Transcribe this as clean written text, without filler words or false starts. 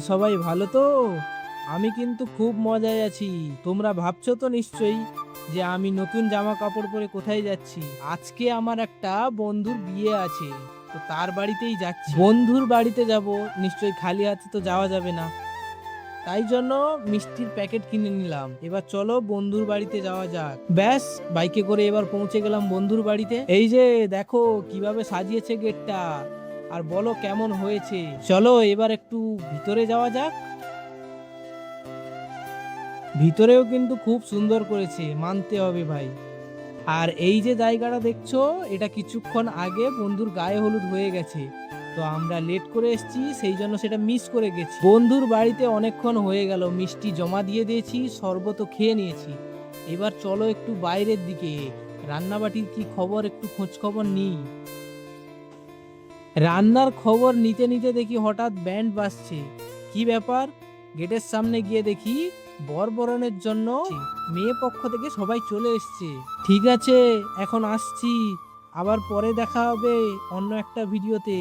সবাই ভালো তো? আমি কিন্তু খুব মজায় আছি। তোমরা ভাবছো তো নিশ্চয়ই যে আমি নতুন জামা কাপড় পরে কোথায় যাচ্ছি। আজকে আমার একটা বন্ধুর বিয়ে আছে, তো তার বাড়িতেই যাচ্ছি। বন্ধুর বাড়িতে যাব, নিশ্চয়ই খালি হাতে তো যাওয়া যাবে না। তাই জন্য মিষ্টির প্যাকেট কিনে নিলাম। এবার চলো বন্ধুর বাড়িতে যাওয়া যাক। ব্যাস, বাইকে করে এবার পৌঁছে গেলাম বন্ধুর বাড়িতে। এই যে দেখো কিভাবে সাজিয়েছে গেটটা, আর বলো কেমন হয়েছে। চলো এবার একটু ভিতরে যাওয়া যাক। ভিতরেও কিন্তু খুব সুন্দর করেছে, মানতে হবে ভাই। আর এই যে জায়গাটা দেখছো, এটা কিছুক্ষণ আগে বন্ধুর গায়ে হলুদ হয়ে গেছে, তো আমরা লেট করে এসেছি, সেই জন্য সেটা মিস করে গেছি। বন্ধুর বাড়িতে অনেকক্ষণ হয়ে গেল, মিষ্টি জমা দিয়ে দিয়েছি, শরবতও খেয়ে নিয়েছি। এবার চলো একটু বাইরের দিকে, রান্নাবাটির কি খবর একটু খোঁজ খবর নিই। রান্নার খবর নিতে নিতে দেখি হঠাৎ ব্যান্ড বাজছে। কি ব্যাপার? গেটের সামনে গিয়ে দেখি বরবরণের জন্য মেয়ে পক্ষ থেকে সবাই চলে এসছে। ঠিক আছে, এখন আসছি, আবার পরে দেখা হবে অন্য একটা ভিডিওতে।